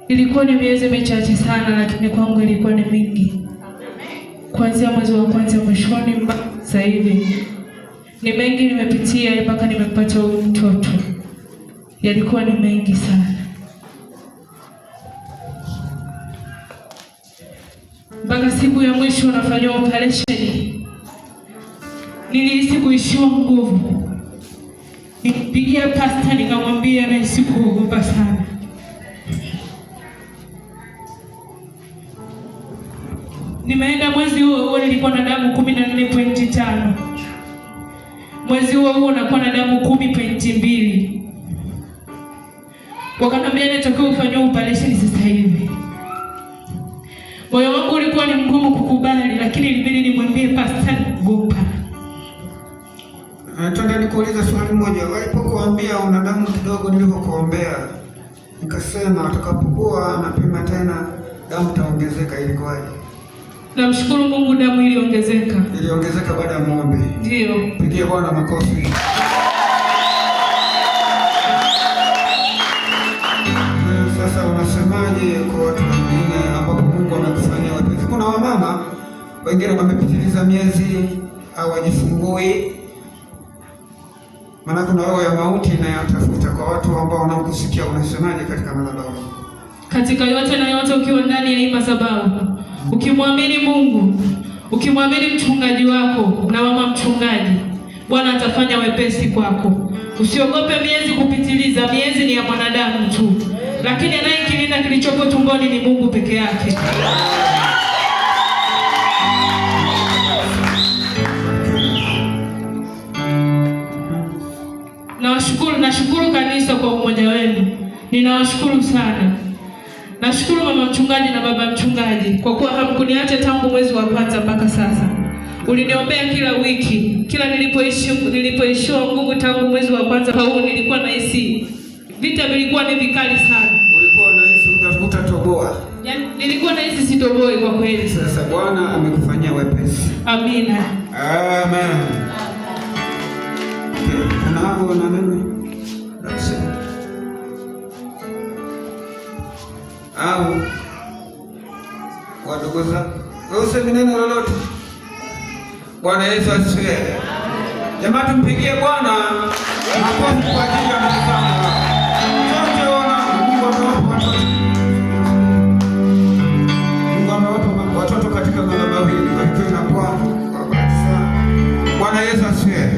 Ilikuwa ni miezi michache sana, lakini kwangu ilikuwa ni mingi. Kuanzia mwezi wa kwanza mwishoni mpaka sasa hivi ni mengi nimepitia mpaka nimepata mtoto. Yalikuwa ni mengi sana. Mpaka siku ya mwisho nafanywa operation, nilihisi kuishiwa nguvu. Nipigia pasta nikamwambia nahisi kuogopa sana. Nimeenda mwezi huo nilikuwa na damu 14.5. Mwezi huo nakuwa na damu 10.2. Wakaniambia natakiwa ufanywe operation sasa hivi. Moyo wangu ulikuwa ni mgumu kukubali, lakini ilibidi nimwambie pasta gopa. Nataka nikuulize swali moja. Walipokuambia una damu kidogo nilivyokuombea, nikasema utakapokuwa napima tena damu taongezeka, ilikuwaje? Namshukuru Mungu, damu iliongezeka. Iliongezeka baada ya maombi. Ndio. Pigie Bwana makofi. Sasa unasemaje kwa watu wengine ambapo Mungu amekufanyia wepesi? Kuna wamama wengine wamepitiliza miezi hawajifungui, maana kuna roho ya mauti inayotafuta. Kwa watu ambao wanakusikia, unasemaje katika madhabahu? Katika yote na yote, ukiwa ndani ya hii madhabahu, ukimwamini Mungu, ukimwamini mchungaji wako na mama mchungaji, Bwana atafanya wepesi kwako. Usiogope miezi kupitiliza. Miezi ni ya mwanadamu tu, lakini anayekilinda kilichopo tumboni ni Mungu peke yake. Nashukuru kanisa kwa umoja wenu. Ninawashukuru sana. Nashukuru mama mchungaji na baba mchungaji kwa kuwa hamkuniacha tangu mwezi wa kwanza mpaka sasa. Uliniombea kila wiki, kila nilipoishiwa nguvu tangu mwezi wa kwanza huu nilikuwa nahisi vita vilikuwa ni vikali sana. Ulikuwa unahisi utatoboa? Yaani nilikuwa nahisi sitoboi kwa kweli. Sasa Bwana amekufanyia wepesi. Amina. Amen. Kuna hapo na neno au wadogo zako wewe useme neno lolote? Bwana Yesu asifiwe. Jamaa, tumpigie Bwana makofi kwa ajili ya mwanadamu. Sote wana Mungu amewapa watoto katika madhabahu hii. Barikiwe na Bwana. Bwana Yesu asifiwe.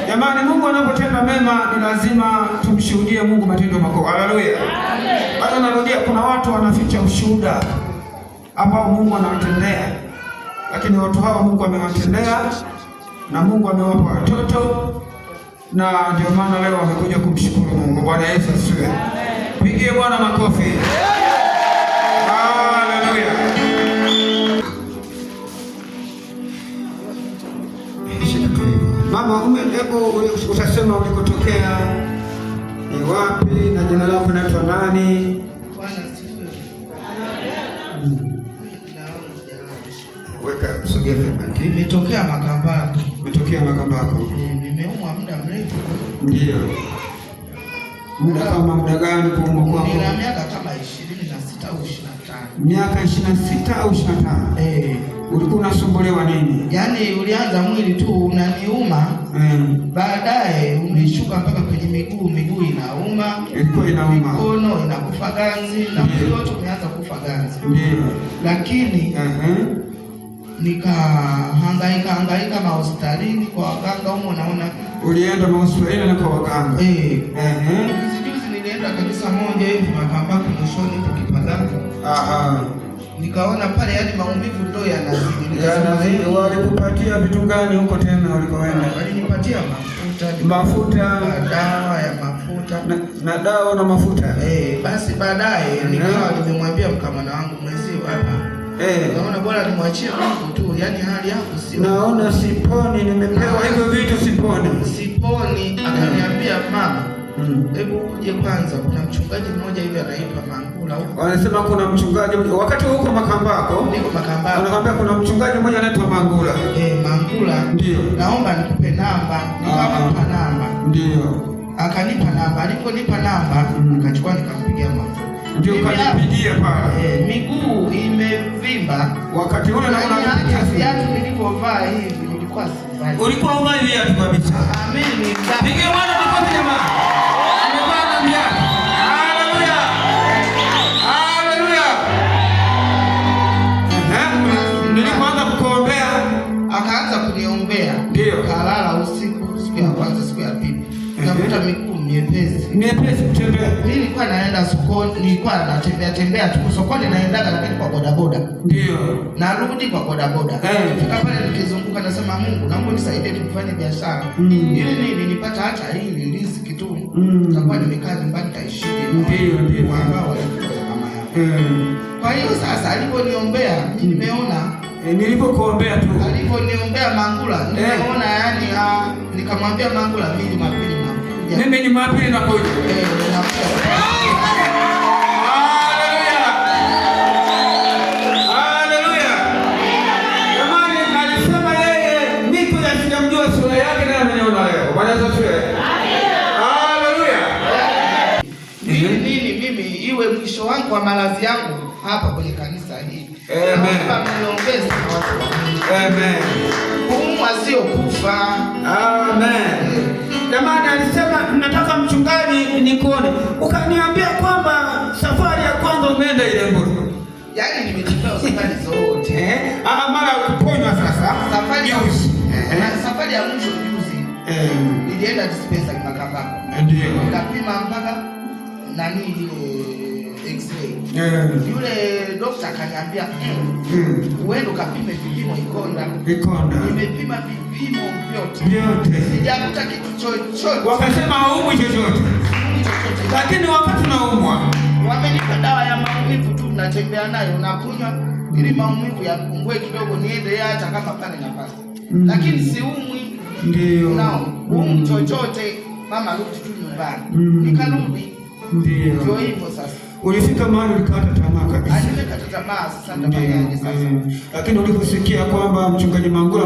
Jamani, Mungu anapotenda mema ni lazima tumshuhudie Mungu matendo makubwa. Haleluya. Bado narudia, kuna watu wanaficha ushuhuda ambao Mungu anawatendea, lakini watu hawa Mungu amewatendea na Mungu amewapa watoto, na ndio maana leo wamekuja kumshukuru Mungu. Bwana Yesu asifiwe. Pigie Bwana makofi. Haleluya. Mama, hebu utasema ulikotokea ni wapi na jina lako naitwa nani? Bwana asifiwe. Weka sogea hapa. Nimetokea Makambako. Umetokea Makambako? Nimeumwa muda mrefu. Ndio. Muda kama muda gani kuumwa kwako? Nina miaka kama 26 au 25. Miaka 26 au 25? Ulikuwa unasumbuliwa nini? Yaani ulianza mwili tu unaniuma. Baadaye umeshuka mpaka kwenye miguu inauma. Ilikuwa inauma. Mikono inakufa ganzi na mwili wote umeanza kufa ganzi. Ndio. Lakini nikahangaika mahospitalini kwa waganga huko, naona. Ulienda mahospitalini na kwa waganga? Juzi nilienda kanisa moja hivi Makambako mwishoni hapo Kipagako. Nikaona pale yani maumivu ndio yanazidi. Walikupatia vitu gani huko tena ulikoenda? Walinipatia mafuta, dawa ya mafuta na dawa na mafuta. Basi baadaye nikawa nimemwambia mkamwana wangu mwezio hapa. Naona bora nimwachie Mungu tu, yani hali yako si. Naona siponi, nimepewa hivyo vitu siponi. Akaniambia mama, hebu uje kwanza, kuna mchungaji mmoja hivi anaitwa Mangula huko. Wanasema kuna mchungaji wakati huko Makambako? Niko Makambako. Wanakuambia kuna mchungaji mmoja anaitwa Mangula. Mangula. Ndio. Naomba nikupe namba. Nikampa namba. Ndio. Akanipa namba. Aliponipa namba, nikachukua nikampigia mafuta. Ndio kanipigia pale. Miguu imevimba. Wakati ule na unapigia viatu nilipovaa hivi nilikuwa sivai. Ulikuwa uvai viatu kabisa. Amen. Pigia Bwana makofi jamaa. Amevaa viatu. Haleluya. Haleluya. Nilipoanza kukuombea, akaanza kuniombea. Ndio. Kalala usiku, siku ya kwanza, siku ya pili. Nikakuta miguu miepesi kutembea. Mimi nilikuwa naenda sokoni, nilikuwa natembea tu sokoni, naendaga lakini kwa bodaboda. Ndio. Narudi kwa bodaboda. Fika pale nikizunguka nasema Mungu, naomba nisaidie tufanye biashara. Ili nini nipata hata hili riziki tu. Nitakuwa nimekaa nyumbani taishi. Ndio. Ambao kama yangu. Kwa hiyo sasa aliponiombea nimeona nilipokuombea tu. Aliponiombea Mangula, nimeona yani nikamwambia Mangula mimi mapili nakuja. Mimi ni mapili nakuja. Haleluya. Haleluya. Jamani alisema yeye niko ya sijamjua sura yake na ameniona leo. Bwana Yesu asifiwe. Haleluya. Mimi iwe mwisho wangu wa malazi yangu hapa kwenye kanisa hili. Amen. Mniongeze na watu wa Mungu. Amen. Kuumwa sio kufa. Amen. Jamani alisema nataka mchungaji nikuone. Ukaniambia kwamba safari ya kwanza umeenda ile Mbulu. Yaani nimetembea safari zote. Mara kuponywa sasa. Safari ya safari ya mwisho juzi. Nilienda dispensary Makambako. Ndio. Nikapima mpaka nani ile X-ray. Yule dokta akaniambia uende ukapime vipimo Ikonda. Nimepima vipimo vyote. Sijakuta kitu chochote. Wakasema haumwi chochote. Lakini wakati unaumwa wamenipa dawa ya maumivu tu, natembea nayo nakunywa ili maumivu yapungue kidogo niende hata kama pale nafasi. Lakini siumwi. Ndio. Nao chochote mama rudi tu nyumbani. Nikarudi. Ndio hivyo sasa. Ulifika mahali ulikata tamaa kabisa. Alikata tamaa sasa nitafanyaje sasa? Lakini uliposikia kwamba mchungaji Mangula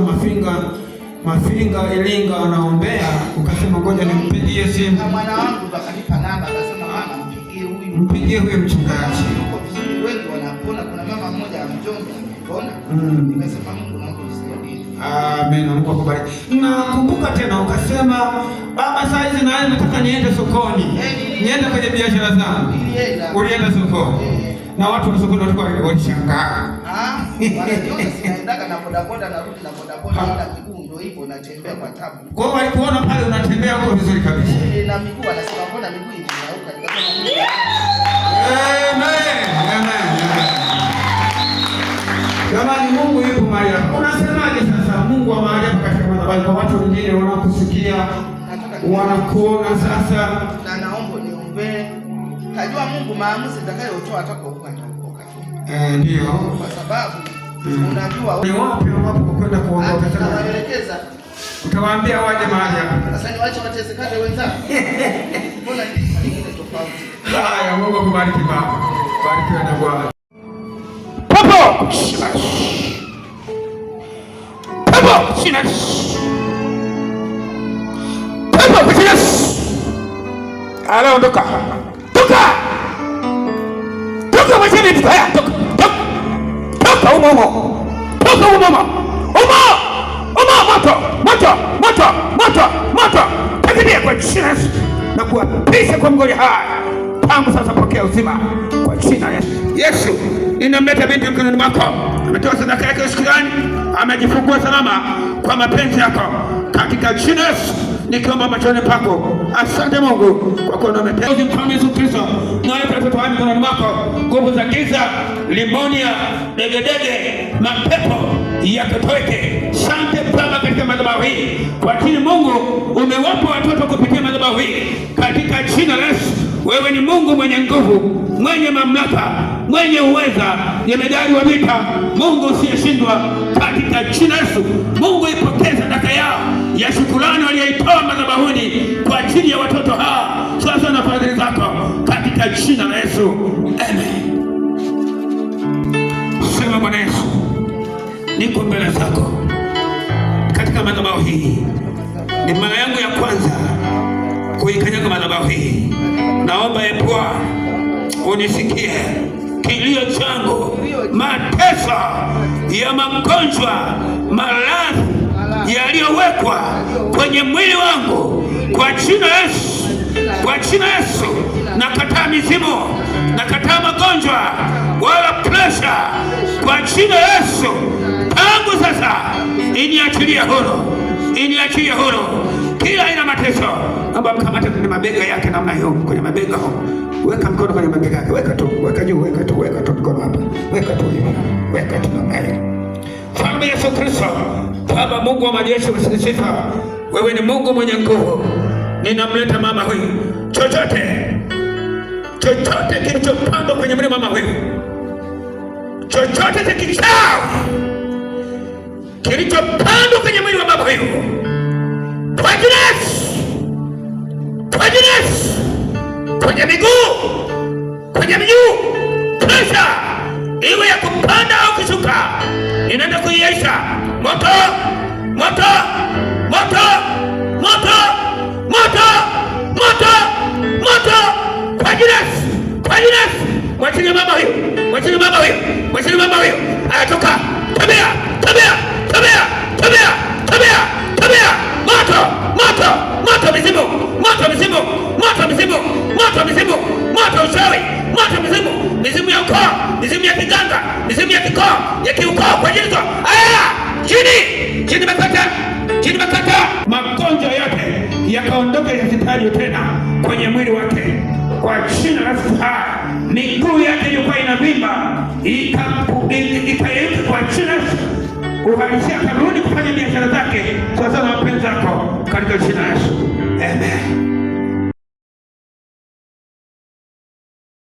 Mafinga Iringa anaombea, ukasema ngoja nimpigie simu. Na mwana wangu akanipa namba akasema mama mpigie huyo mchungaji. Wengi wanapona, kuna mama mmoja Mjombe amepona. Nikasema Mungu naomba unisaidie. Amen. Mungu akubariki. Nakumbuka tena ukasema baba saa hizi na nataka niende sokoni. Niende kwenye biashara zangu. Ulienda sokoni. Na watu wa sokoni walikuwa walishangaa. Wanajiona sinaendaga na bodaboda narudi na bodaboda ila miguu ndio hivyo natembea kwa tabu. Kwa hiyo walikuona pale unatembea huko vizuri kabisa. Na miguu wanasema mbona miguu inanyauka? Nikasema Amen. Jamani Mungu yupo mahali hapa. Unasemaje sasa Mungu wa mahali hapa katika madhabahu kwa watu wengine wanakusikia wanakuona sasa? Na naomba niombee. Tajua Mungu maamuzi atakayotoa atakokuwa ndio. Kwa sababu unajua ni wapi unapokwenda kuomba utaelekeza. Utawaambia waje mahali hapa. Sasa ni waache watesekane wenzao. Mbona ni tofauti? Haya, Mungu akubariki baba. Barikiwe na Bwana. Pepo! Ala ondoka. Toka mwenyewe tu haya toka. Toka umo. Moto. Tegemea kwa jina na kuapisha kwa mgoli haya. Tangu sasa pokea uzima kwa jina la Yesu. Ninamleta binti mkononi mwako. Ametoa sadaka yake ya shukrani. Amejifungua salama kwa mapenzi yako. Katika jina la Yesu nikiomba machoni pako. Asante Mungu kwa kuwa umepewa mfalme Yesu Kristo. Na wewe mtoto wangu mkononi mwako. Nguvu za giza, limonia, degedege, mapepo yakatoweke. Asante Baba katika madhabahu hii. Kwa jina Mungu umewapa watoto kupitia madhabahu hii. Katika jina la Yesu. Wewe ni Mungu mwenye nguvu, mwenye mamlaka, mwenye uweza, jemedari wa vita, Mungu usiyeshindwa. Katika jina la Yesu, Mungu ipokee sadaka yao ya shukrani walioitoa madhabahuni kwa ajili ya watoto hawa sasa na fadhili zako, katika jina la Yesu. Amen. Sema Bwana Yesu, niko mbele zako katika madhabahu hii. Ni mara yangu ya kwanza kuikanyaga madhabahu hii. Naomba Bwana unisikie kilio changu, mateso ya magonjwa, maradhi yaliyowekwa kwenye mwili wangu, kwa jina Yesu, kwa jina Yesu. Nakataa mizimu, nakataa magonjwa wala presha, kwa jina Yesu. Tangu sasa iniachilie huru, iniachilie huru kila aina mateso. Naomba mkamate kwenye mabega yake namna hiyo, kwenye mabega. Weka mkono kwenye mabega yake, weka tu, weka juu, weka tu, weka tu mkono hapa, weka tu hivi, weka tu namna hiyo. Mfalme Yesu Kristo, Baba Mungu wa majeshi, usifiwe. Wewe ni Mungu mwenye nguvu. Ninamleta mama huyu, chochote kilichopandwa kwenye mwili mama huyu, chochote cha kichawi kilichopandwa kwenye mwili wa mama huyu, kwa jina Yesu, kwa jina Yesu, kwenye miguu, kwenye miguu, presha iwe ya kupanda au kushuka, inaenda kuiaisha. Moto, moto, moto, moto, moto, moto, moto, kwa jina Yesu, kwa jina Yesu. Mwachini mama huyu, mwachini mama huyu, mwachini mama huyu. Ayatoka, tabia, tabia, tabia, tabia, tabia, tabia. Moto, moto, moto mizimu, moto mizimu, moto mizimu, moto mizimu, moto uchawi, moto mizimu, mizimu ya ukoo, mizimu ya kiganga, mizimu ya kikoo, ya kiukoo, kwa jina Yesu. Aya, chini, chini makata, chini makata. Magonjwa yote yakaondoka, yasitajwe tena kwenye mwili wake, kwa jina la Yesu. Miguu yake ilikuwa inavimba, ikayeyuka kwa jina la Yesu. Uhalisia akarudi kufanya biashara zake sawasawa na mapenzi yako, katika jina la Yesu. Amen.